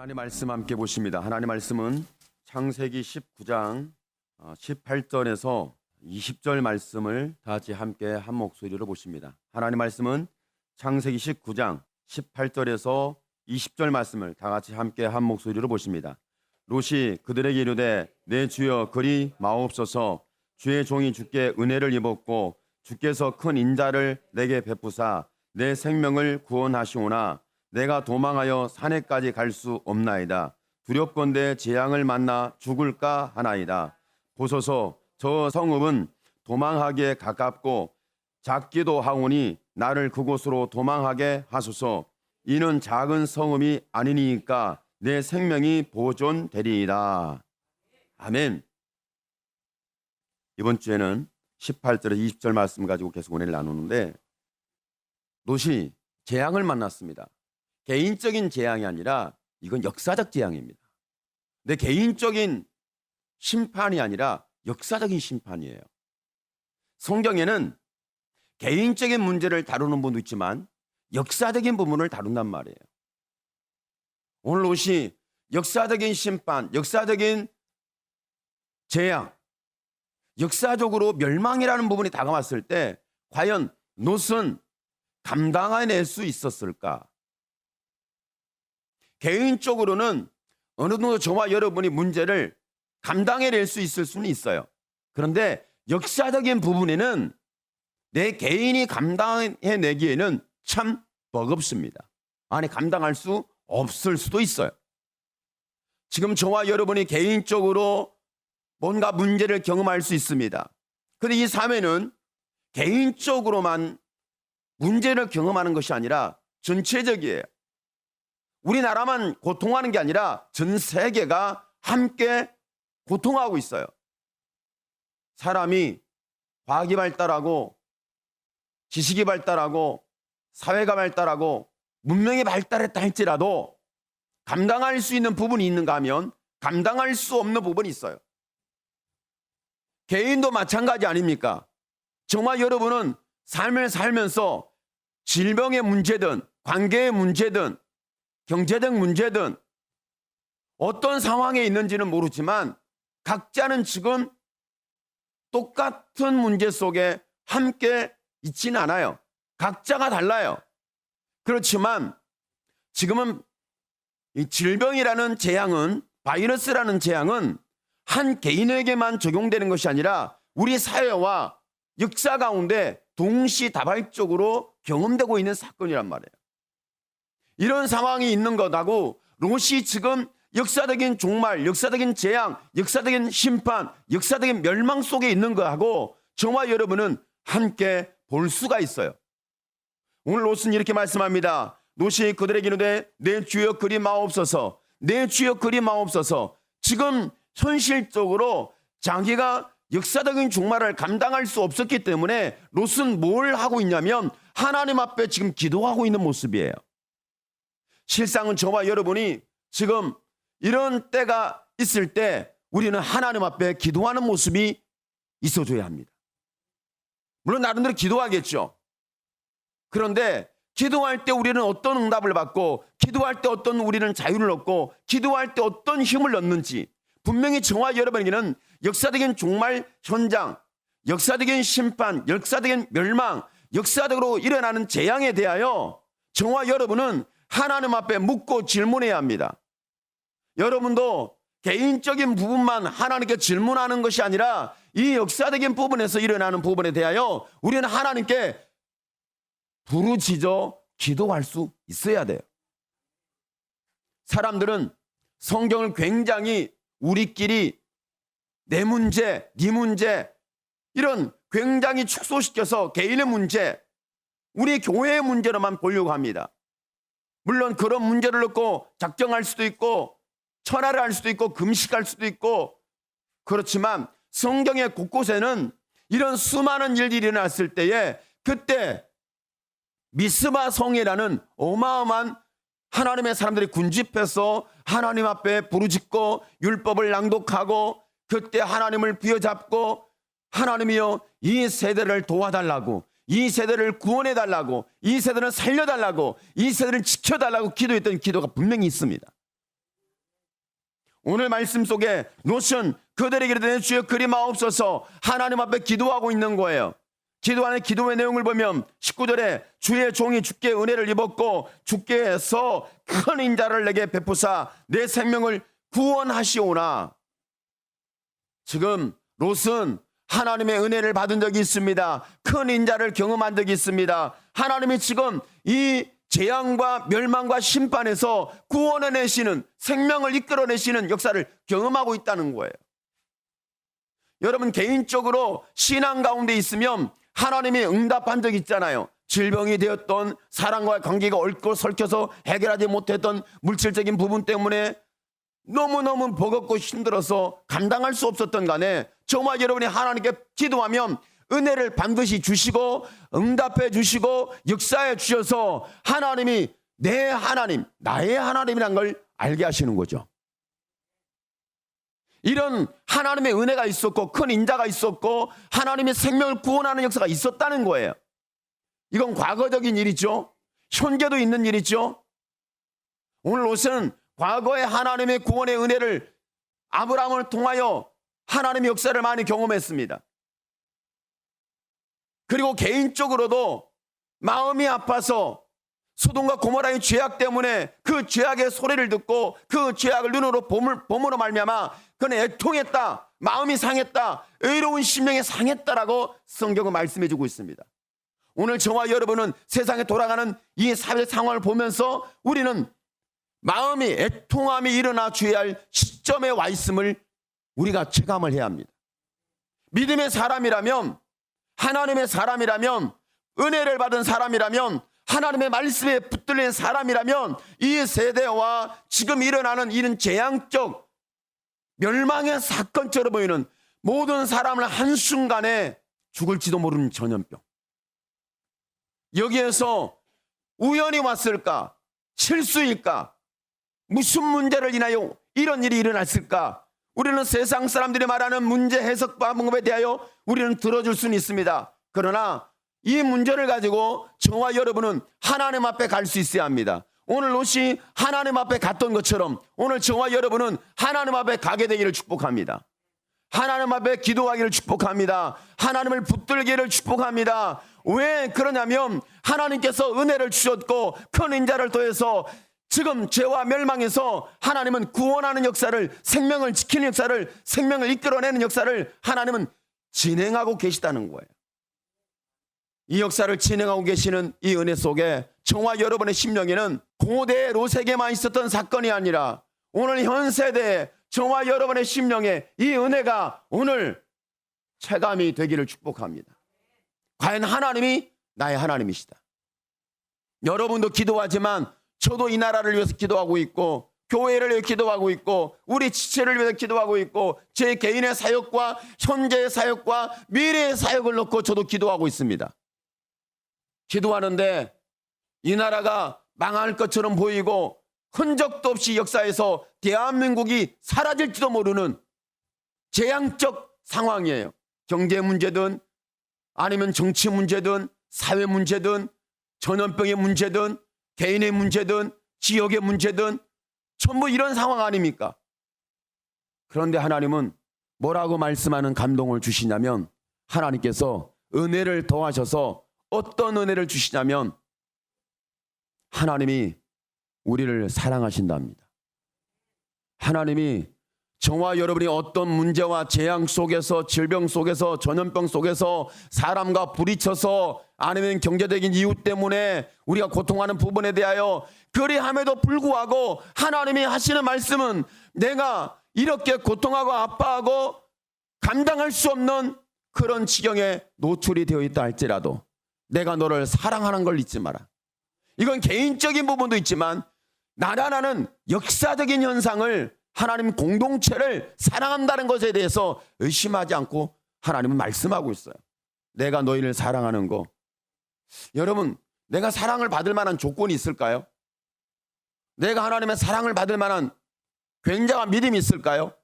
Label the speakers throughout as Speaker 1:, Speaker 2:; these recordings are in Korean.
Speaker 1: 하나님 말씀 함께 보십니다. 하나님 말씀은 창세기 19장 18절에서 20절 말씀을 다 같이 함께 한 목소리로 보십니다. 하나님 말씀은 창세기 19장 18절에서 20절 말씀을 다 같이 함께 한 목소리로 보십니다. 롯이 그들에게 이르되 내 주여 그리 마옵소서. 주의 종이 주께 은혜를 입었고 주께서 큰 인자를 내게 베푸사 내 생명을 구원하시오나 내가 도망하여 산에까지 갈 수 없나이다. 두렵건대 재앙을 만나 죽을까 하나이다. 보소서, 저 성읍은 도망하기에 가깝고 작기도 하오니 나를 그곳으로 도망하게 하소서. 이는 작은 성읍이 아니니까 내 생명이 보존되리이다. 아멘. 이번 주에는 18절에서 20절 말씀 가지고 계속 은혜를 나누는데, 롯이 재앙을 만났습니다. 개인적인 재앙이 아니라 이건 역사적 재앙입니다. 내 개인적인 심판이 아니라 역사적인 심판이에요. 성경에는 개인적인 문제를 다루는 분도 있지만 역사적인 부분을 다룬단 말이에요. 오늘 롯이 역사적인 심판, 역사적인 재앙, 역사적으로 멸망이라는 부분이 다가왔을 때 과연 롯은 감당해낼 수 있었을까? 개인적으로는 어느 정도 저와 여러분이 문제를 감당해낼 수 있을 수는 있어요. 그런데 역사적인 부분에는 내 개인이 감당해내기에는 참 버겁습니다. 아니, 감당할 수 없을 수도 있어요. 지금 저와 여러분이 개인적으로 뭔가 문제를 경험할 수 있습니다. 그런데 이 사회는 개인적으로만 문제를 경험하는 것이 아니라 전체적이에요. 우리나라만 고통하는 게 아니라 전 세계가 함께 고통하고 있어요. 사람이 과학이 발달하고 지식이 발달하고 사회가 발달하고 문명이 발달했다 할지라도 감당할 수 있는 부분이 있는가 하면 감당할 수 없는 부분이 있어요. 개인도 마찬가지 아닙니까? 정말 여러분은 삶을 살면서 질병의 문제든 관계의 문제든 경제적 문제든 어떤 상황에 있는지는 모르지만 각자는 지금 똑같은 문제 속에 함께 있지는 않아요. 각자가 달라요. 그렇지만 지금은 이 질병이라는 재앙은, 바이러스라는 재앙은 한 개인에게만 적용되는 것이 아니라 우리 사회와 역사 가운데 동시다발적으로 경험되고 있는 사건이란 말이에요. 이런 상황이 있는 것하고 롯이 지금 역사적인 종말, 역사적인 재앙, 역사적인 심판, 역사적인 멸망 속에 있는 것하고 저와 여러분은 함께 볼 수가 있어요. 오늘 롯은 이렇게 말씀합니다. 롯이 그들에게 이르되 내 주여 그리 마옵소서. 내 주여 그리 마옵소서. 지금 현실적으로 자기가 역사적인 종말을 감당할 수 없었기 때문에 롯은 뭘 하고 있냐면 하나님 앞에 지금 기도하고 있는 모습이에요. 실상은 저와 여러분이 지금 이런 때가 있을 때 우리는 하나님 앞에 기도하는 모습이 있어줘야 합니다. 물론 나름대로 기도하겠죠. 그런데 기도할 때 우리는 어떤 응답을 받고 기도할 때 어떤 우리는 자유를 얻고 기도할 때 어떤 힘을 얻는지 분명히 저와 여러분에게는 역사적인 종말 현장, 역사적인 심판, 역사적인 멸망, 역사적으로 일어나는 재앙에 대하여 저와 여러분은 하나님 앞에 묻고 질문해야 합니다. 여러분도 개인적인 부분만 하나님께 질문하는 것이 아니라 이 역사적인 부분에서 일어나는 부분에 대하여 우리는 하나님께 부르짖어 기도할 수 있어야 돼요. 사람들은 성경을 굉장히 우리끼리 내 문제, 네 문제 이런 굉장히 축소시켜서 개인의 문제, 우리 교회의 문제로만 보려고 합니다. 물론 그런 문제를 놓고 작정할 수도 있고 철회를 할 수도 있고 금식할 수도 있고 그렇지만 성경의 곳곳에는 이런 수많은 일들이 일어났을 때에 그때 미스바 성이라는 어마어마한 하나님의 사람들이 군집해서 하나님 앞에 부르짖고 율법을 낭독하고 그때 하나님을 부여잡고 하나님이여 이 세대를 도와달라고 이 세대를 구원해달라고, 이 세대를 살려달라고, 이 세대를 지켜달라고 기도했던 기도가 분명히 있습니다. 오늘 말씀 속에 롯은 그들에게 이르되 주여 그리마옵소서 하나님 앞에 기도하고 있는 거예요. 기도하는 기도의 내용을 보면 19절에 주의 종이 주께 은혜를 입었고 주께서 큰 인자를 내게 베푸사 내 생명을 구원하시오나. 지금 롯은 하나님의 은혜를 받은 적이 있습니다. 큰 인자를 경험한 적이 있습니다. 하나님이 지금 이 재앙과 멸망과 심판에서 구원해내시는, 생명을 이끌어내시는 역사를 경험하고 있다는 거예요. 여러분, 개인적으로 신앙 가운데 있으면 하나님이 응답한 적 있잖아요. 질병이 되었던, 사람과의 관계가 얽고 설켜서 해결하지 못했던 물질적인 부분 때문에 너무너무 버겁고 힘들어서 감당할 수 없었던 간에 정말 여러분이 하나님께 기도하면 은혜를 반드시 주시고 응답해 주시고 역사해 주셔서 하나님이 내 하나님, 나의 하나님이란 걸 알게 하시는 거죠. 이런 하나님의 은혜가 있었고 큰 인자가 있었고 하나님의 생명을 구원하는 역사가 있었다는 거예요. 이건 과거적인 일이죠. 현재도 있는 일이죠. 오늘 롯은 과거에 하나님의 구원의 은혜를 아브라함을 통하여 하나님의 역사를 많이 경험했습니다. 그리고 개인적으로도 마음이 아파서 소돔과 고모라의 죄악 때문에 그 죄악의 소리를 듣고 그 죄악을 눈으로 봄으로 말미암아 그는 애통했다, 마음이 상했다, 의로운 심령이 상했다라고 성경은 말씀해 주고 있습니다. 오늘 저와 여러분은 세상에 돌아가는 이 사회 상황을 보면서 우리는 마음이 애통함이 일어나 주어야 할 시점에 와 있음을 우리가 체감을 해야 합니다. 믿음의 사람이라면, 하나님의 사람이라면, 은혜를 받은 사람이라면, 하나님의 말씀에 붙들린 사람이라면 이 세대와 지금 일어나는 이런 재앙적 멸망의 사건처럼 보이는 모든 사람을 한순간에 죽을지도 모르는 전염병, 여기에서 우연히 왔을까? 실수일까? 무슨 문제를 인하여 이런 일이 일어났을까? 우리는 세상 사람들이 말하는 문제 해석 방법에 대하여 우리는 들어줄 수는 있습니다. 그러나 이 문제를 가지고 저와 여러분은 하나님 앞에 갈 수 있어야 합니다. 오늘 롯이 하나님 앞에 갔던 것처럼 오늘 저와 여러분은 하나님 앞에 가게 되기를 축복합니다. 하나님 앞에 기도하기를 축복합니다. 하나님을 붙들기를 축복합니다. 왜 그러냐면 하나님께서 은혜를 주셨고 큰 인자를 더해서 지금 죄와 멸망에서 하나님은 구원하는 역사를, 생명을 지키는 역사를, 생명을 이끌어내는 역사를 하나님은 진행하고 계시다는 거예요. 이 역사를 진행하고 계시는 이 은혜 속에 저와 여러분의 심령에는 고대 롯에게만 있었던 사건이 아니라 오늘 현 세대에 저와 여러분의 심령에 이 은혜가 오늘 체감이 되기를 축복합니다. 과연 하나님이 나의 하나님이시다. 여러분도 기도하지만 저도 이 나라를 위해서 기도하고 있고 교회를 위해 기도하고 있고 우리 지체를 위해서 기도하고 있고 제 개인의 사역과 현재의 사역과 미래의 사역을 놓고 저도 기도하고 있습니다. 기도하는데 이 나라가 망할 것처럼 보이고 흔적도 없이 역사에서 대한민국이 사라질지도 모르는 재앙적 상황이에요. 경제 문제든 아니면 정치 문제든 사회 문제든 전염병의 문제든 개인의 문제든 지역의 문제든 전부 이런 상황 아닙니까? 그런데 하나님은 뭐라고 말씀하는 감동을 주시냐면 하나님께서 은혜를 더하셔서 어떤 은혜를 주시냐면 하나님이 우리를 사랑하신답니다. 하나님이 저와 여러분이 어떤 문제와 재앙 속에서 질병 속에서 전염병 속에서 사람과 부딪혀서 아니면 경제적인 이유 때문에 우리가 고통하는 부분에 대하여 그리함에도 불구하고 하나님이 하시는 말씀은 내가 이렇게 고통하고 아파하고 감당할 수 없는 그런 지경에 노출이 되어 있다 할지라도 내가 너를 사랑하는 걸 잊지 마라. 이건 개인적인 부분도 있지만 나라라는 역사적인 현상을 하나님 공동체를 사랑한다는 것에 대해서 의심하지 않고 하나님은 말씀하고 있어요. 내가 너희를 사랑하는 거. 여러분, 내가 사랑을 받을 만한 조건이 있을까요? 내가 하나님의 사랑을 받을 만한 굉장한 믿음이 있을까요?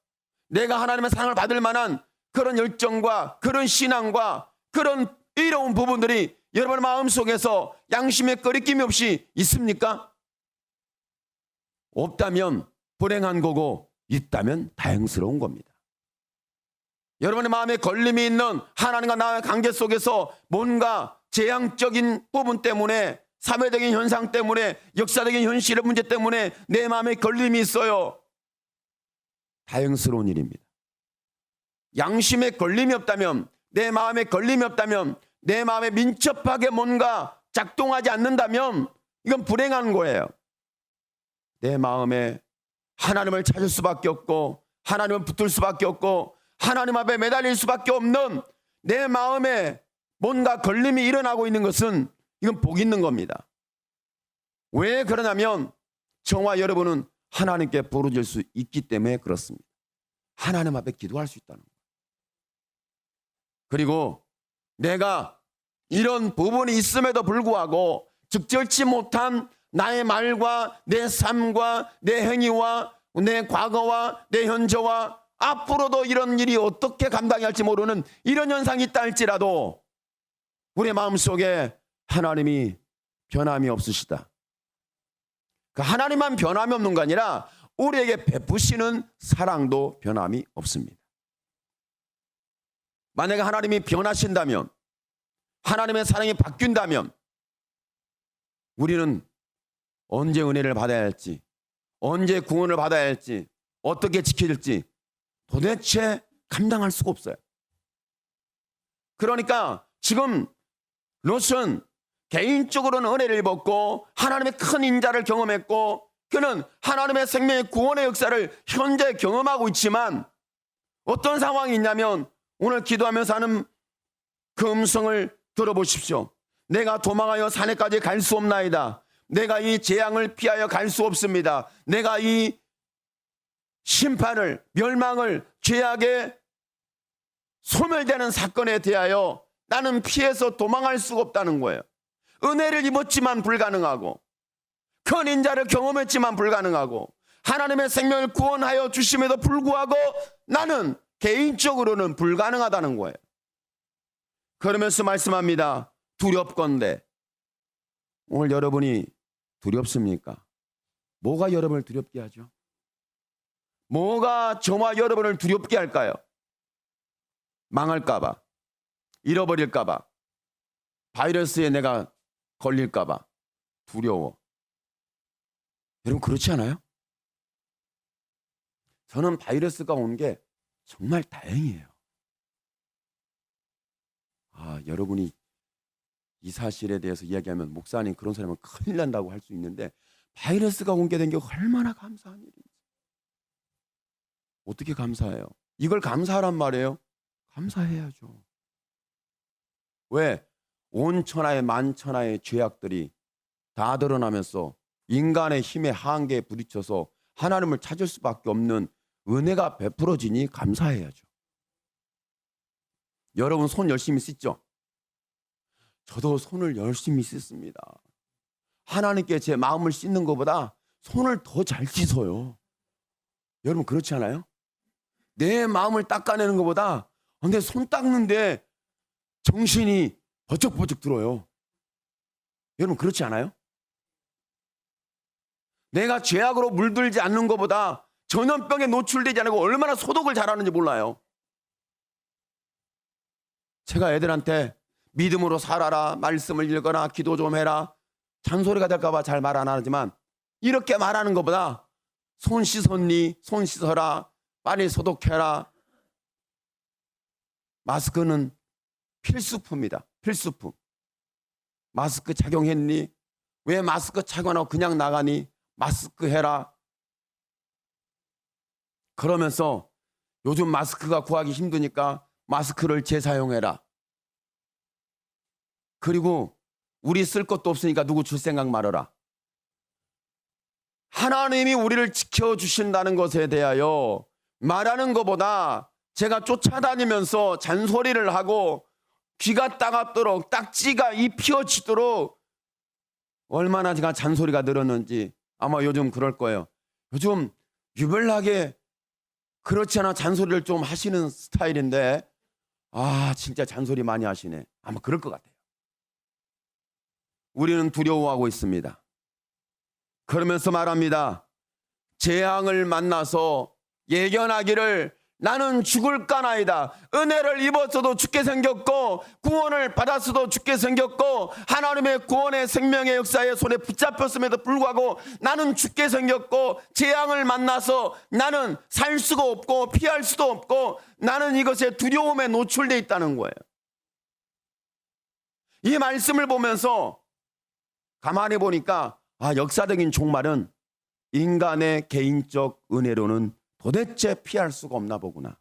Speaker 1: 내가 하나님의 사랑을 받을 만한 그런 열정과 그런 신앙과 그런 의로운 부분들이 여러분 마음속에서 양심의 거리낌이 없이 있습니까? 없다면 불행한 거고 있다면 다행스러운 겁니다. 여러분의 마음에 걸림이 있는 하나님과 나의 관계 속에서 뭔가 재앙적인 부분 때문에, 사회적인 현상 때문에, 역사적인 현실의 문제 때문에 내 마음에 걸림이 있어요. 다행스러운 일입니다. 양심에 걸림이 없다면, 내 마음에 걸림이 없다면, 내 마음에 민첩하게 뭔가 작동하지 않는다면 이건 불행한 거예요. 내 마음에 하나님을 찾을 수밖에 없고, 하나님을 붙들 수밖에 없고, 하나님 앞에 매달릴 수밖에 없는 내 마음에 뭔가 걸림이 일어나고 있는 것은 이건 복 있는 겁니다. 왜 그러냐면 저와 여러분은 하나님께 부르질 수 있기 때문에 그렇습니다. 하나님 앞에 기도할 수 있다는 거예요. 그리고 내가 이런 부분이 있음에도 불구하고 적절치 못한 나의 말과 내 삶과 내 행위와 내 과거와 내 현재와 앞으로도 이런 일이 어떻게 감당해야 할지 모르는 이런 현상이 있다 할지라도 우리의 마음속에 하나님이 변함이 없으시다. 그 하나님만 변함이 없는 거 아니라 우리에게 베푸시는 사랑도 변함이 없습니다. 만약에 하나님이 변하신다면, 하나님의 사랑이 바뀐다면 우리는 언제 은혜를 받아야 할지, 언제 구원을 받아야 할지, 어떻게 지켜질지 도대체 감당할 수가 없어요. 그러니까 지금 롯은 개인적으로는 은혜를 입었고 하나님의 큰 인자를 경험했고 그는 하나님의 생명의 구원의 역사를 현재 경험하고 있지만 어떤 상황이 있냐면 오늘 기도하면서 하는 그 음성을 들어보십시오. 내가 도망하여 산에까지 갈 수 없나이다. 내가 이 재앙을 피하여 갈 수 없습니다. 내가 이 심판을, 멸망을, 죄악에 소멸되는 사건에 대하여 나는 피해서 도망할 수가 없다는 거예요. 은혜를 입었지만 불가능하고 큰 인자를 경험했지만 불가능하고 하나님의 생명을 구원하여 주심에도 불구하고 나는 개인적으로는 불가능하다는 거예요. 그러면서 말씀합니다. 두렵건대. 오늘 여러분이 두렵습니까? 뭐가 여러분을 두렵게 하죠? 뭐가 저와 여러분을 두렵게 할까요? 망할까봐, 잃어버릴까봐, 바이러스에 내가 걸릴까봐 두려워. 여러분 그렇지 않아요? 저는 바이러스가 온 게 정말 다행이에요. 여러분이 이 사실에 대해서 이야기하면 목사님 그런 사람은 큰일 난다고 할 수 있는데 바이러스가 옮게 게 얼마나 감사한 일인지. 어떻게 감사해요? 이걸 감사하란 말이에요? 감사해야죠. 왜? 온 천하의 만천하의 죄악들이 다 드러나면서 인간의 힘의 한계에 부딪혀서 하나님을 찾을 수밖에 없는 은혜가 베풀어지니 감사해야죠. 여러분 손 열심히 씻죠? 저도 손을 열심히 씻습니다. 하나님께 제 마음을 씻는 것보다 손을 더 잘 씻어요. 여러분 그렇지 않아요? 내 마음을 닦아내는 것보다 내 손 닦는데 정신이 버쩍버쩍 들어요. 여러분 그렇지 않아요? 내가 죄악으로 물들지 않는 것보다 전염병에 노출되지 않고 얼마나 소독을 잘하는지 몰라요. 제가 애들한테 믿음으로 살아라, 말씀을 읽어라, 기도 좀 해라, 잔소리가 될까 봐 잘 말 안 하지만 이렇게 말하는 것보다 손 씻었니? 손 씻어라, 빨리 소독해라. 마스크는 필수품이다. 필수품. 마스크 착용했니? 왜 마스크 착용하고 그냥 나가니? 마스크 해라. 그러면서 요즘 마스크가 구하기 힘드니까 마스크를 재사용해라. 그리고 우리 쓸 것도 없으니까 누구 줄 생각 말아라. 하나님이 우리를 지켜주신다는 것에 대하여 말하는 것보다 제가 쫓아다니면서 잔소리를 하고 귀가 따갑도록 딱지가 입혀지도록 얼마나 제가 잔소리가 늘었는지 아마 요즘 그럴 거예요. 요즘 유별나게 그렇지 않아 잔소리를 좀 하시는 스타일인데 진짜 잔소리 많이 하시네. 아마 그럴 것 같아요. 우리는 두려워하고 있습니다. 그러면서 말합니다. 재앙을 만나서 예견하기를 나는 죽을까나이다. 은혜를 입었어도 죽게 생겼고 구원을 받았어도 죽게 생겼고 하나님의 구원의 생명의 역사에 손에 붙잡혔음에도 불구하고 나는 죽게 생겼고 재앙을 만나서 나는 살 수가 없고 피할 수도 없고 나는 이것에 두려움에 노출되어 있다는 거예요. 이 말씀을 보면서 가만히 보니까 역사적인 종말은 인간의 개인적 은혜로는 도대체 피할 수가 없나 보구나.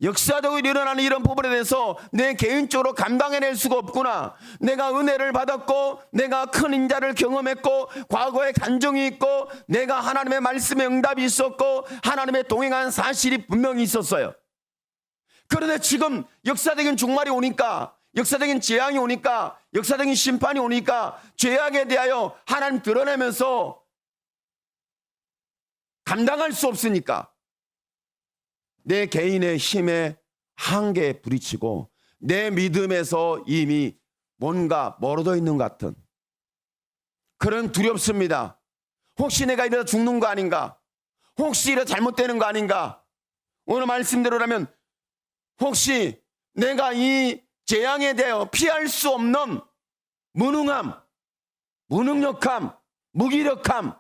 Speaker 1: 역사적으로 일어나는 이런 부분에 대해서 내 개인적으로 감당해낼 수가 없구나. 내가 은혜를 받았고 내가 큰 인자를 경험했고 과거에 간증이 있고 내가 하나님의 말씀에 응답이 있었고 하나님의 동행한 사실이 분명히 있었어요. 그런데 지금 역사적인 종말이 오니까, 역사적인 재앙이 오니까, 역사적인 심판이 오니까 죄악에 대하여 하나님 드러내면서 감당할 수 없으니까 내 개인의 힘에 한계에 부딪히고 내 믿음에서 이미 뭔가 멀어져 있는 것 같은 그런 두렵습니다. 혹시 내가 이러다 죽는 거 아닌가? 혹시 이러다 잘못되는 거 아닌가? 오늘 말씀대로라면 혹시 내가 이 재앙에 대하여 피할 수 없는 무능함, 무능력함, 무기력함,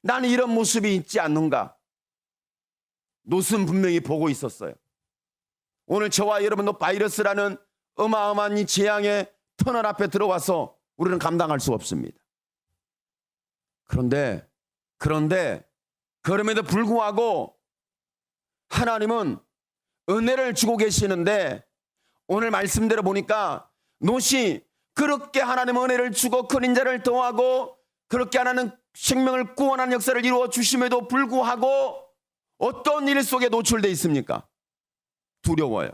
Speaker 1: 나는 이런 모습이 있지 않는가? 롯은 분명히 보고 있었어요. 오늘 저와 여러분도 바이러스라는 어마어마한 이 재앙의 터널 앞에 들어와서 우리는 감당할 수 없습니다. 그런데 그럼에도 불구하고 하나님은 은혜를 주고 계시는데 오늘 말씀대로 보니까 롯이 그렇게 하나님의 은혜를 주고 큰 인자를 더하고 그렇게 하나님 생명을 구원하는 역사를 이루어 주심에도 불구하고 어떤 일 속에 노출되어 있습니까? 두려워요.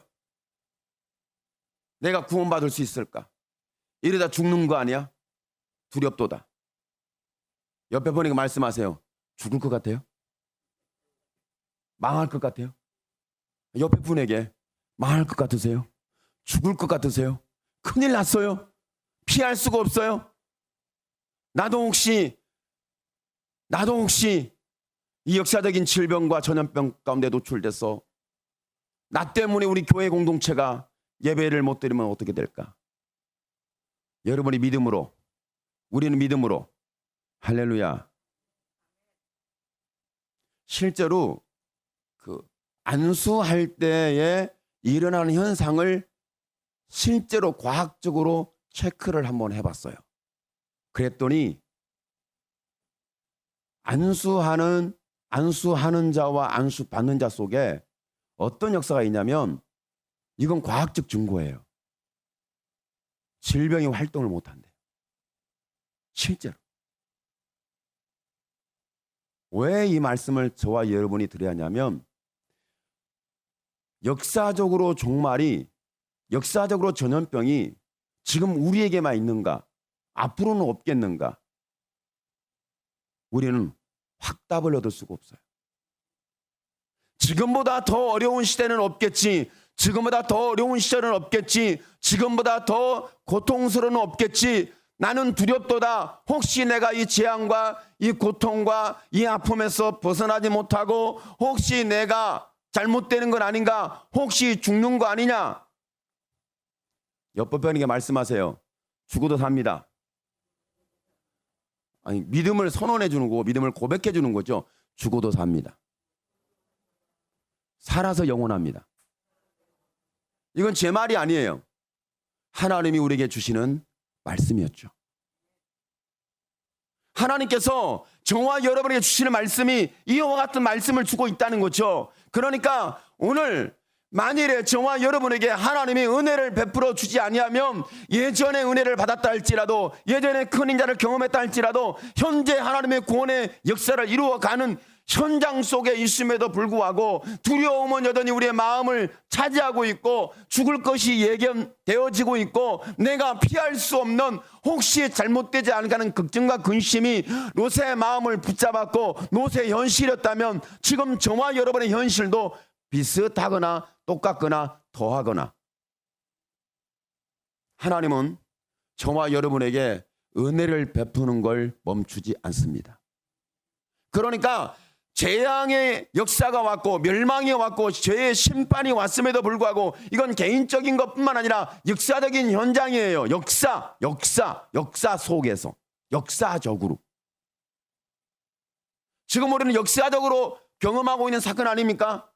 Speaker 1: 내가 구원받을 수 있을까? 이러다 죽는 거 아니야? 두렵도다. 옆에 보니까 말씀하세요. 죽을 것 같아요? 망할 것 같아요? 옆에 분에게 망할 것 같으세요? 죽을 것 같으세요? 큰일 났어요? 피할 수가 없어요? 나도 혹시 이 역사적인 질병과 전염병 가운데 노출돼서 나 때문에 우리 교회 공동체가 예배를 못 드리면 어떻게 될까? 여러분이 믿음으로, 우리는 믿음으로, 할렐루야. 실제로 안수할 때에 일어나는 현상을 실제로 과학적으로 체크를 한번 해봤어요. 그랬더니 안수하는 자와 안수받는 자 속에 어떤 역사가 있냐면 이건 과학적 증거예요. 질병이 활동을 못한대요. 실제로. 왜 이 말씀을 저와 여러분이 드려야 하냐면 역사적으로 전염병이 지금 우리에게만 있는가? 앞으로는 없겠는가? 우리는 확답을 얻을 수가 없어요. 지금보다 더 어려운 시대는 없겠지. 지금보다 더 어려운 시절은 없겠지. 지금보다 더 고통스러운 없겠지. 나는 두렵도다. 혹시 내가 이 재앙과 이 고통과 이 아픔에서 벗어나지 못하고 혹시 내가 잘못되는 건 아닌가? 혹시 죽는 거 아니냐? 옆에 분에게 말씀하세요. 죽어도 삽니다. 아니, 믿음을 선언해 주는 거고 믿음을 고백해 주는 거죠. 죽어도 삽니다. 살아서 영원합니다. 이건 제 말이 아니에요. 하나님이 우리에게 주시는 말씀이었죠. 하나님께서 저와 여러분에게 주시는 말씀이 이와 같은 말씀을 주고 있다는 거죠. 그러니까 오늘 만일에 저와 여러분에게 하나님이 은혜를 베풀어 주지 아니하면 예전에 은혜를 받았다 할지라도 예전에 큰 인자를 경험했다 할지라도 현재 하나님의 구원의 역사를 이루어가는 현장 속에 있음에도 불구하고 두려움은 여전히 우리의 마음을 차지하고 있고 죽을 것이 예견되어지고 있고 내가 피할 수 없는 혹시 잘못되지 않을까 하는 걱정과 근심이 롯의 마음을 붙잡았고 롯의 현실이었다면 지금 저와 여러분의 현실도 비슷하거나 똑같거나 더하거나 하나님은 저와 여러분에게 은혜를 베푸는 걸 멈추지 않습니다. 그러니까 재앙의 역사가 왔고 멸망이 왔고 죄의 심판이 왔음에도 불구하고 이건 개인적인 것뿐만 아니라 역사적인 현장이에요. 역사 속에서 역사적으로. 지금 우리는 역사적으로 경험하고 있는 사건 아닙니까?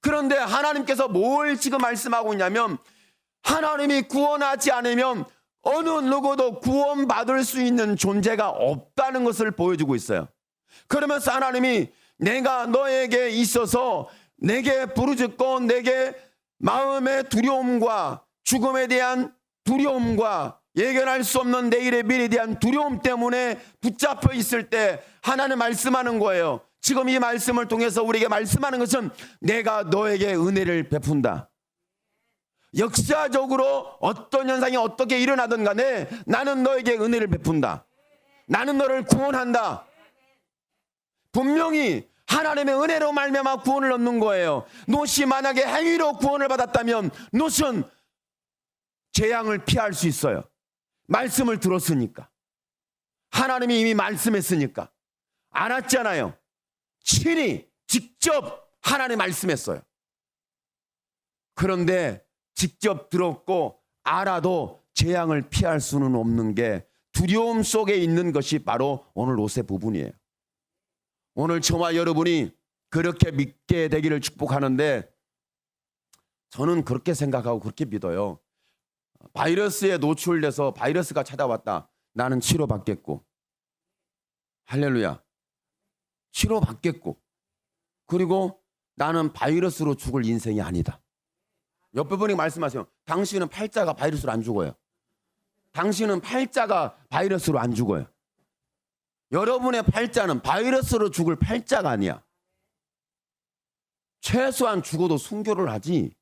Speaker 1: 그런데 하나님께서 뭘 지금 말씀하고 있냐면 하나님이 구원하지 않으면 어느 누구도 구원받을 수 있는 존재가 없다는 것을 보여주고 있어요. 그러면서 하나님이 내가 너에게 있어서 내게 부르짖고 내게 마음의 두려움과 죽음에 대한 두려움과 예견할 수 없는 내일의 미래에 대한 두려움 때문에 붙잡혀 있을 때 하나님 말씀하는 거예요. 지금 이 말씀을 통해서 우리에게 말씀하는 것은 내가 너에게 은혜를 베푼다. 역사적으로 어떤 현상이 어떻게 일어나든 간에 나는 너에게 은혜를 베푼다. 나는 너를 구원한다. 분명히 하나님의 은혜로 말미암아 구원을 얻는 거예요. 롯이 만약에 행위로 구원을 받았다면 롯은 재앙을 피할 수 있어요. 말씀을 들었으니까. 하나님이 이미 말씀했으니까. 알았잖아요. 친히 직접 하나님 말씀했어요. 그런데 직접 들었고 알아도 재앙을 피할 수는 없는 게 두려움 속에 있는 것이 바로 오늘 롯의 부분이에요. 오늘 저와 여러분이 그렇게 믿게 되기를 축복하는데 저는 그렇게 생각하고 그렇게 믿어요. 바이러스에 노출돼서 바이러스가 찾아왔다. 나는 치료받겠고 할렐루야. 치료받겠고 그리고 나는 바이러스로 죽을 인생이 아니다. 옆에 분이 말씀하세요. 당신은 팔자가 바이러스로 안 죽어요. 당신은 팔자가 바이러스로 안 죽어요. 여러분의 팔자는 바이러스로 죽을 팔자가 아니야. 최소한 죽어도 순교를 하지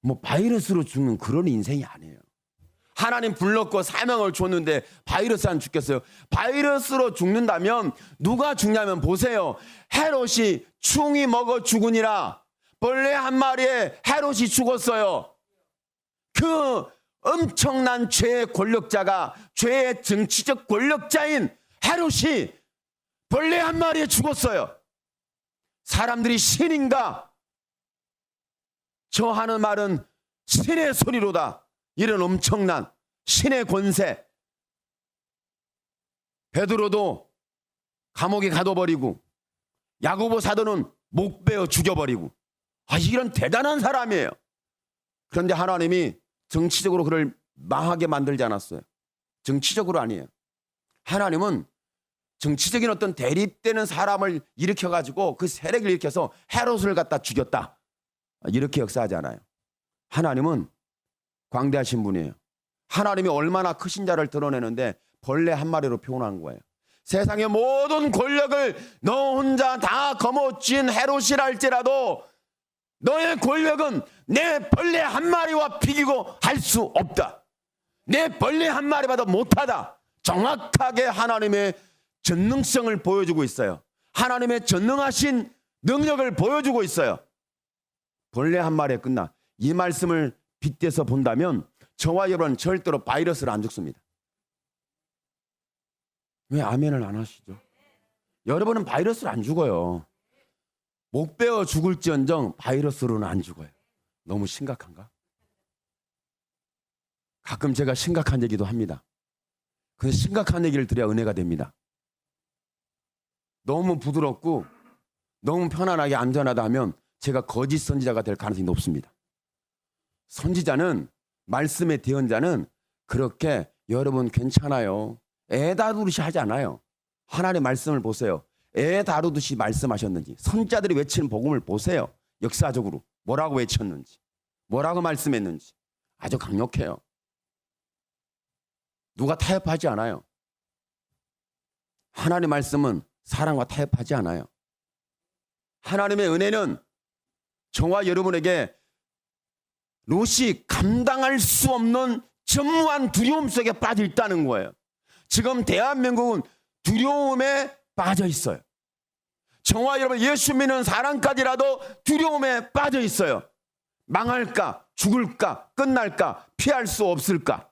Speaker 1: 뭐 바이러스로 죽는 그런 인생이 아니에요. 하나님 불렀고 사명을 줬는데 바이러스 안 죽겠어요? 바이러스로 죽는다면 누가 죽냐면 보세요. 헤롯이 충이 먹어 죽으니라. 벌레 한 마리에 헤롯이 죽었어요. 그 엄청난 죄의 권력자가 죄의 정치적 권력자인 헤롯이 벌레 한 마리에 죽었어요. 사람들이 신인가? 저 하는 말은 신의 소리로다. 이런 엄청난 신의 권세. 베드로도 감옥에 가둬버리고 야고보 사도는 목 베어 죽여버리고 이런 대단한 사람이에요. 그런데 하나님이 정치적으로 그를 망하게 만들지 않았어요. 정치적으로 아니에요. 하나님은 정치적인 어떤 대립되는 사람을 일으켜가지고 그 세력을 일으켜서 헤롯을 갖다 죽였다. 이렇게 역사하지 않아요. 하나님은 광대하신 분이에요. 하나님이 얼마나 크신 자를 드러내는데 벌레 한 마리로 표현한 거예요. 세상의 모든 권력을 너 혼자 다 거머쥔 헤롯이라 할지라도 너의 권력은 내 벌레 한 마리와 비기고 할 수 없다. 내 벌레 한 마리보다 못하다. 정확하게 하나님의 전능성을 보여주고 있어요. 하나님의 전능하신 능력을 보여주고 있어요. 벌레 한 마리에 끝나. 이 말씀을 빗대서 본다면 저와 여러분은 절대로 바이러스를 안 죽습니다. 왜 아멘을 안 하시죠? 여러분은 바이러스를 안 죽어요. 목 베어 죽을지언정 바이러스로는 안 죽어요. 너무 심각한가? 가끔 제가 심각한 얘기도 합니다. 그 심각한 얘기를 드려야 은혜가 됩니다. 너무 부드럽고 너무 편안하게 안전하다 하면 제가 거짓 선지자가 될 가능성이 높습니다. 선지자는 말씀의 대언자는 그렇게 여러분 괜찮아요. 애 다루듯이 하지 않아요. 하나님의 말씀을 보세요. 애 다루듯이 말씀하셨는지 선지자들이 외치는 복음을 보세요. 역사적으로 뭐라고 외쳤는지 뭐라고 말씀했는지 아주 강력해요. 누가 타협하지 않아요. 하나님의 말씀은 사람과 타협하지 않아요. 하나님의 은혜는 저와 여러분에게 롯이 감당할 수 없는 전무한 두려움 속에 빠져 있다는 거예요. 지금 대한민국은 두려움에 빠져 있어요. 저와 여러분 예수 믿는 사람까지라도 두려움에 빠져 있어요. 망할까? 죽을까? 끝날까? 피할 수 없을까?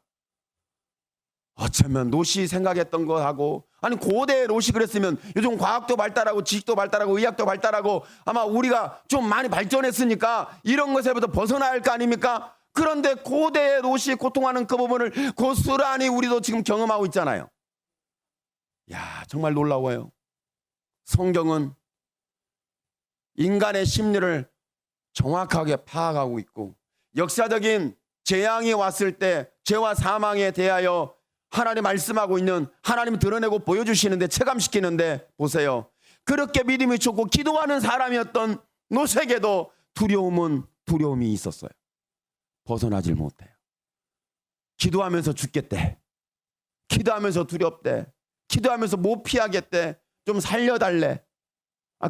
Speaker 1: 어쩌면 롯이 생각했던 거하고, 아니 고대 롯이 그랬으면 요즘 과학도 발달하고 지식도 발달하고 의학도 발달하고 아마 우리가 좀 많이 발전했으니까 이런 것에부터 벗어나야 할 거 아닙니까? 그런데 고대 롯이 고통하는 그 부분을 고스란히 우리도 지금 경험하고 있잖아요. 야, 정말 놀라워요. 성경은 인간의 심리를 정확하게 파악하고 있고, 역사적인 재앙이 왔을 때 죄와 사망에 대하여 하나님 말씀하고 있는, 하나님 드러내고 보여주시는데, 체감시키는데, 보세요. 그렇게 믿음이 좋고 기도하는 사람이었던 롯에게도 두려움이 있었어요. 벗어나질 못해요. 기도하면서 죽겠대. 기도하면서 두렵대. 기도하면서 못 피하겠대. 좀 살려달래.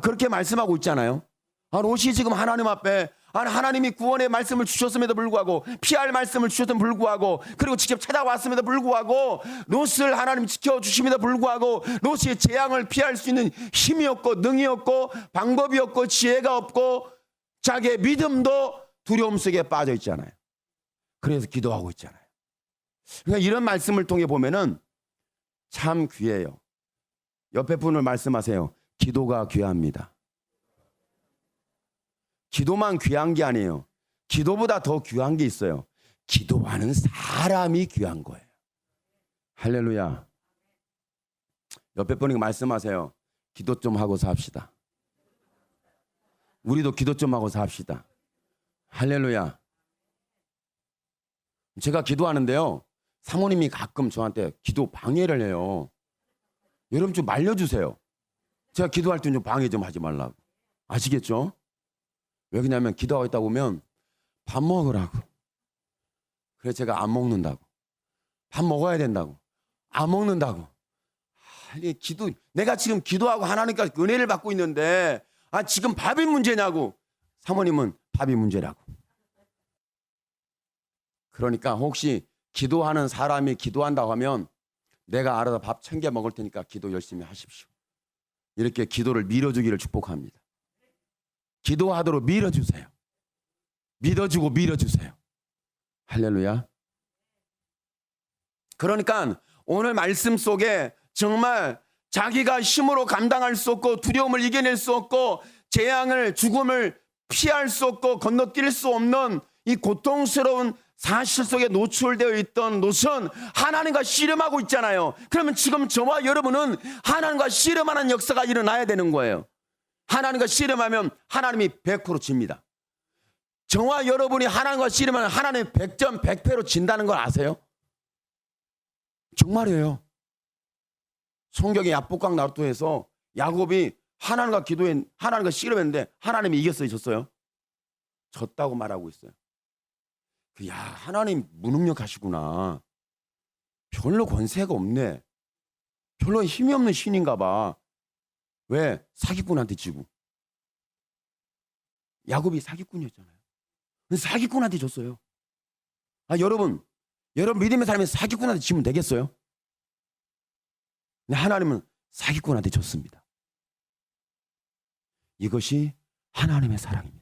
Speaker 1: 그렇게 말씀하고 있잖아요. 롯이 지금 하나님 앞에, 하나님이 구원의 말씀을 주셨음에도 불구하고, 피할 말씀을 주셨음에도 불구하고, 그리고 직접 찾아왔음에도 불구하고, 롯을 하나님 지켜주심에도 불구하고, 롯이 재앙을 피할 수 있는 힘이 없고 능이 없고 방법이 없고 지혜가 없고 자기의 믿음도 두려움 속에 빠져 있잖아요. 그래서 기도하고 있잖아요. 그러니까 이런 말씀을 통해 보면은 참 귀해요. 옆에 분을 말씀하세요. 기도가 귀합니다. 기도만 귀한 게 아니에요. 기도보다 더 귀한 게 있어요. 기도하는 사람이 귀한 거예요. 할렐루야. 옆에 분에게 말씀하세요. 기도 좀 하고 삽시다. 우리도 기도 좀 하고 삽시다. 할렐루야. 제가 기도하는데요, 사모님이 가끔 저한테 기도 방해를 해요. 여러분 좀 말려주세요. 제가 기도할 때 좀 방해 좀 하지 말라고. 아시겠죠? 왜 그러냐면 기도하고 있다 보면 밥 먹으라고. 그래서 제가 안 먹는다고. 밥 먹어야 된다고. 안 먹는다고. 내가 지금 기도하고 하나님께 은혜를 받고 있는데 지금 밥이 문제냐고. 사모님은 밥이 문제라고. 그러니까 혹시 기도하는 사람이 기도한다고 하면 내가 알아서 밥 챙겨 먹을 테니까 기도 열심히 하십시오. 이렇게 기도를 밀어주기를 축복합니다. 기도하도록 밀어주세요. 믿어주고 밀어주세요. 할렐루야. 그러니까 오늘 말씀 속에 정말 자기가 힘으로 감당할 수 없고 두려움을 이겨낼 수 없고 재앙을, 죽음을 피할 수 없고 건너뛸 수 없는 이 고통스러운 사실 속에 노출되어 있던 롯은 하나님과 씨름하고 있잖아요. 그러면 지금 저와 여러분은 하나님과 씨름하는 역사가 일어나야 되는 거예요. 하나님과 씨름하면 하나님이 100% 집니다. 저와 여러분이 하나님과 씨름하면 하나님이 100점 100패로 진다는 걸 아세요? 정말이에요. 성경의 야복강 나루토에서 야곱이 하나님과 씨름했는데 하나님이 이겼어요, 졌어요? 졌다고 말하고 있어요. 야, 하나님 무능력하시구나. 별로 권세가 없네. 별로 힘이 없는 신인가 봐. 왜? 사기꾼한테 지고. 야곱이 사기꾼이었잖아요. 사기꾼한테 졌어요. 여러분 믿음의 삶에 사기꾼한테 지면 되겠어요? 근데 하나님은 사기꾼한테 졌습니다. 이것이 하나님의 사랑입니다.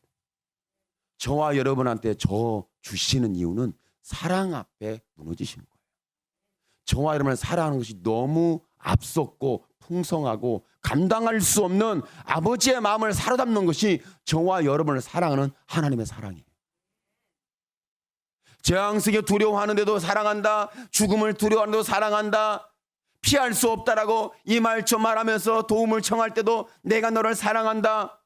Speaker 1: 저와 여러분한테 저 주시는 이유는 사랑 앞에 무너지시는 거예요. 저와 여러분을 사랑하는 것이 너무 앞섰고 풍성하고 감당할 수 없는 아버지의 마음을 사로잡는 것이 저와 여러분을 사랑하는 하나님의 사랑이에요. 재앙 속에 두려워하는데도 사랑한다. 죽음을 두려워하는데도 사랑한다. 피할 수 없다라고 이 말 저 말하면서 도움을 청할 때도 내가 너를 사랑한다.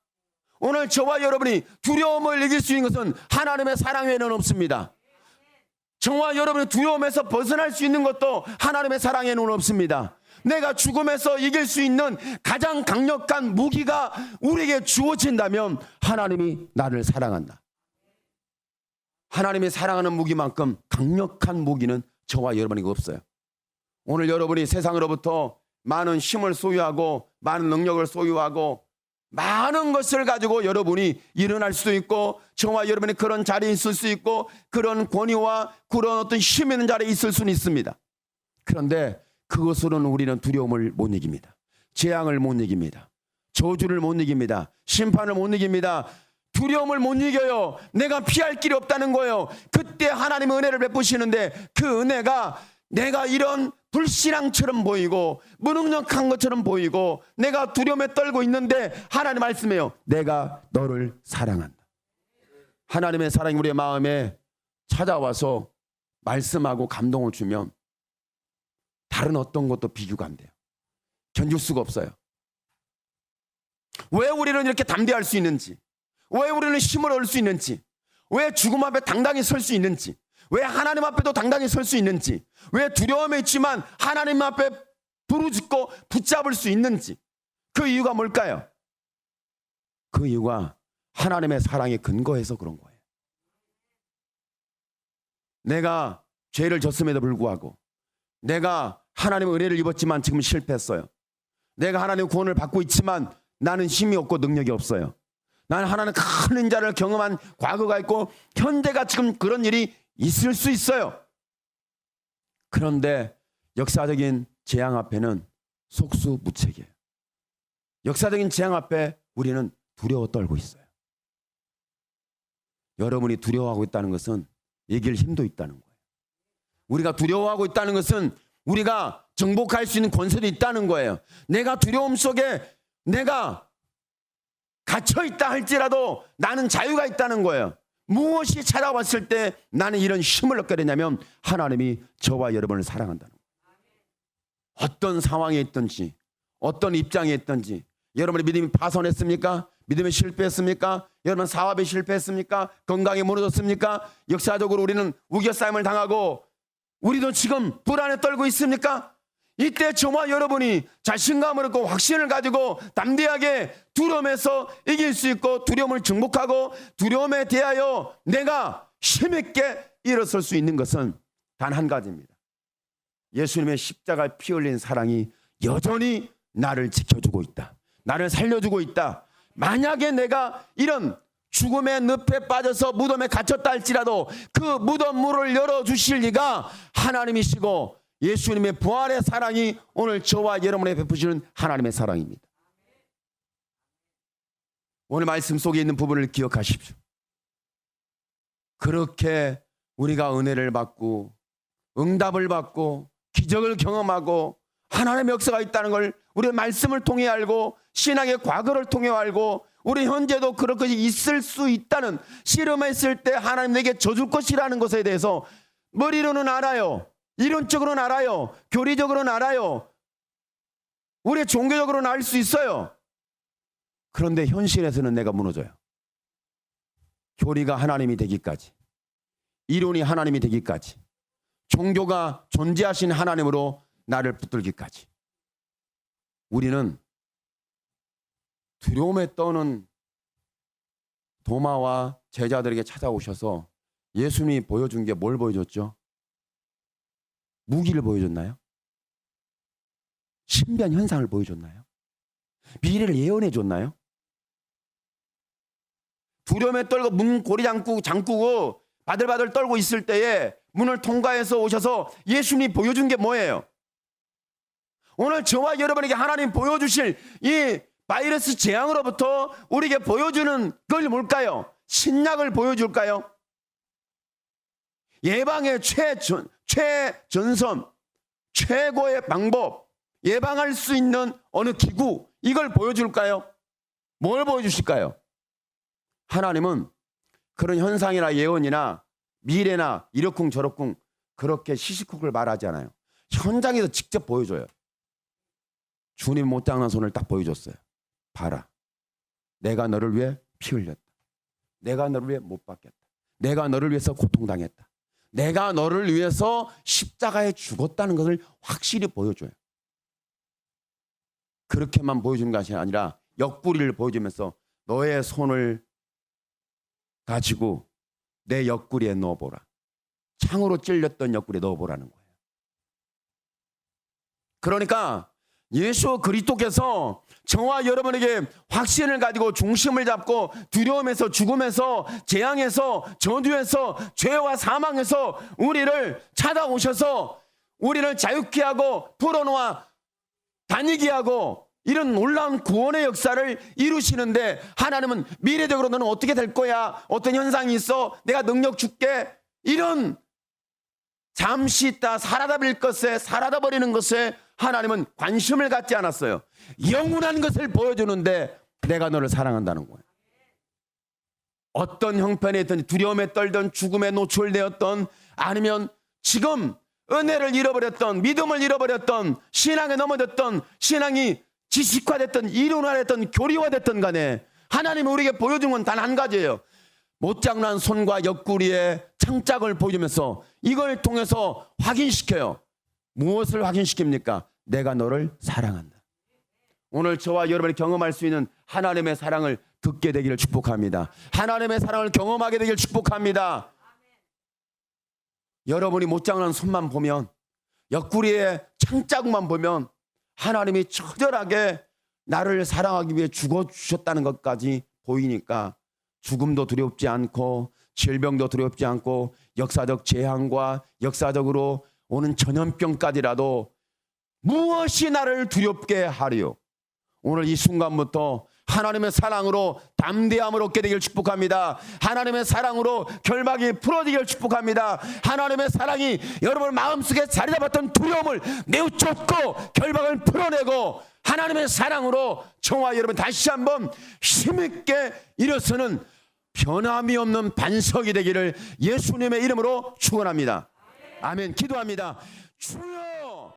Speaker 1: 오늘 저와 여러분이 두려움을 이길 수 있는 것은 하나님의 사랑 외에는 없습니다. 저와 여러분이 두려움에서 벗어날 수 있는 것도 하나님의 사랑에는 없습니다. 내가 죽음에서 이길 수 있는 가장 강력한 무기가 우리에게 주어진다면 하나님이 나를 사랑한다. 하나님이 사랑하는 무기만큼 강력한 무기는 저와 여러분에게 없어요. 오늘 여러분이 세상으로부터 많은 힘을 소유하고 많은 능력을 소유하고 많은 것을 가지고 여러분이 일어날 수도 있고 저와 여러분이 그런 자리에 있을 수 있고 그런 권위와 그런 어떤 힘 있는 자리에 있을 수는 있습니다. 그런데 그것으로는 우리는 두려움을 못 이깁니다. 재앙을 못 이깁니다. 저주를 못 이깁니다. 심판을 못 이깁니다. 두려움을 못 이겨요. 내가 피할 길이 없다는 거예요. 그때 하나님의 은혜를 베푸시는데 그 은혜가 내가 이런 불신앙처럼 보이고 무능력한 것처럼 보이고 내가 두려움에 떨고 있는데 하나님 말씀해요. 내가 너를 사랑한다. 하나님의 사랑이 우리의 마음에 찾아와서 말씀하고 감동을 주면 다른 어떤 것도 비교가 안 돼요. 견딜 수가 없어요. 왜 우리는 이렇게 담대할 수 있는지, 왜 우리는 힘을 얻을 수 있는지, 왜 죽음 앞에 당당히 설 수 있는지, 왜 하나님 앞에도 당당히 설 수 있는지, 왜 두려움에 있지만 하나님 앞에 부르짖고 붙잡을 수 있는지, 그 이유가 뭘까요? 그 이유가 하나님의 사랑에 근거해서 그런 거예요. 내가 죄를 졌음에도 불구하고, 내가 하나님의 은혜를 입었지만 지금 실패했어요. 내가 하나님의 구원을 받고 있지만 나는 힘이 없고 능력이 없어요. 나는 하나님 큰 인자를 경험한 과거가 있고 현재가 지금 그런 일이 있을 수 있어요. 그런데 역사적인 재앙 앞에는 속수무책이에요. 역사적인 재앙 앞에 우리는 두려워 떨고 있어요. 여러분이 두려워하고 있다는 것은 이길 힘도 있다는 거예요. 우리가 두려워하고 있다는 것은 우리가 정복할 수 있는 권세도 있다는 거예요. 내가 두려움 속에 내가 갇혀있다 할지라도 나는 자유가 있다는 거예요. 무엇이 찾아왔을 때 나는 이런 힘을 얻게 되냐면 하나님이 저와 여러분을 사랑한다는 거예요. 어떤 상황에 있든지 어떤 입장에 있든지 여러분의 믿음이 파손했습니까? 믿음에 실패했습니까? 여러분 사업에 실패했습니까? 건강에 무너졌습니까? 역사적으로 우리는 우겨싸임을 당하고 우리도 지금 불안에 떨고 있습니까? 이때 저와 여러분이 자신감을 얻고 확신을 가지고 담대하게 두려움에서 이길 수 있고 두려움을 정복하고 두려움에 대하여 내가 힘있게 일어설 수 있는 것은 단 한 가지입니다. 예수님의 십자가에 피 흘린 사랑이 여전히 나를 지켜주고 있다. 나를 살려주고 있다. 만약에 내가 이런 죽음의 늪에 빠져서 무덤에 갇혔다 할지라도 그 무덤 문을 열어주실 이가 하나님이시고 예수님의 부활의 사랑이 오늘 저와 여러분에 베푸시는 하나님의 사랑입니다. 오늘 말씀 속에 있는 부분을 기억하십시오. 그렇게 우리가 은혜를 받고 응답을 받고 기적을 경험하고 하나님의 역사가 있다는 걸 우리의 말씀을 통해 알고 신앙의 과거를 통해 알고 우리 현재도 그런 것이 있을 수 있다는 실험했을 때 하나님 내게 져줄 것이라는 것에 대해서 머리로는 알아요. 이론적으로는 알아요. 교리적으로는 알아요. 우리 종교적으로는 알 수 있어요. 그런데 현실에서는 내가 무너져요. 교리가 하나님이 되기까지, 이론이 하나님이 되기까지, 종교가 존재하신 하나님으로 나를 붙들기까지 우리는 두려움에 떠는 도마와 제자들에게 찾아오셔서 예수님이 보여준 게 뭘 보여줬죠? 무기를 보여줬나요? 신비한 현상을 보여줬나요? 미래를 예언해 줬나요? 두려움에 떨고 문 고리 잠그고 바들바들 떨고 있을 때에 문을 통과해서 오셔서 예수님이 보여준 게 뭐예요? 오늘 저와 여러분에게 하나님 보여주실 이 바이러스 재앙으로부터 우리에게 보여주는 걸 뭘까요? 신약을 보여줄까요? 예방의 최전선, 최고의 방법, 예방할 수 있는 어느 기구, 이걸 보여줄까요? 뭘 보여주실까요? 하나님은 그런 현상이나 예언이나 미래나 이러쿵 저러쿵 그렇게 시시콜콜 말하지 않아요. 현장에서 직접 보여줘요. 주님 못장난 손을 딱 보여줬어요. 봐라. 내가 너를 위해 피 흘렸다. 내가 너를 위해 못 박혔다. 내가 너를 위해서 고통당했다. 내가 너를 위해서 십자가에 죽었다는 것을 확실히 보여줘요. 그렇게만 보여주는 것이 아니라 옆구리를 보여주면서 너의 손을 가지고 내 옆구리에 넣어보라. 창으로 찔렸던 옆구리에 넣어보라는 거예요. 그러니까 예수 그리스도께서 저와 여러분에게 확신을 가지고 중심을 잡고 두려움에서 죽음에서 재앙에서 저주에서 죄와 사망에서 우리를 찾아오셔서 우리를 자유케 하고 풀어놓아 다니게 하고 이런 놀라운 구원의 역사를 이루시는데 하나님은 미래적으로 너는 어떻게 될 거야? 어떤 현상이 있어? 내가 능력 줄게? 이런 잠시 있다 사라져 버리는 것에 하나님은 관심을 갖지 않았어요. 영원한 것을 보여주는데 내가 너를 사랑한다는 거예요. 어떤 형편에 있든 두려움에 떨던 죽음에 노출되었던 아니면 지금 은혜를 잃어버렸던 믿음을 잃어버렸던 신앙에 넘어졌던 신앙이 지식화됐던 이론화됐던 교리화됐던 간에 하나님이 우리에게 보여준 건 단 한 가지예요. 못장난 손과 옆구리에 창짝을 보여주면서 이걸 통해서 확인시켜요. 무엇을 확인시킵니까? 내가 너를 사랑한다. 오늘 저와 여러분이 경험할 수 있는 하나님의 사랑을 듣게 되기를 축복합니다. 하나님의 사랑을 경험하게 되기를 축복합니다. 여러분이 못장난 손만 보면 옆구리에 창자국만 보면 하나님이 처절하게 나를 사랑하기 위해 죽어주셨다는 것까지 보이니까 죽음도 두렵지 않고 질병도 두렵지 않고 역사적 재앙과 역사적으로 오는 전염병까지라도 무엇이 나를 두렵게 하리요. 오늘 이 순간부터 하나님의 사랑으로 담대함을 얻게 되길 축복합니다. 하나님의 사랑으로 결박이 풀어지길 축복합니다. 하나님의 사랑이 여러분 마음속에 자리 잡았던 두려움을 매우 좁고 결박을 풀어내고 하나님의 사랑으로 저와 여러분 다시 한번 힘있게 일어서는 변함이 없는 반석이 되기를 예수님의 이름으로 축원합니다. 아멘. 기도합니다. 주여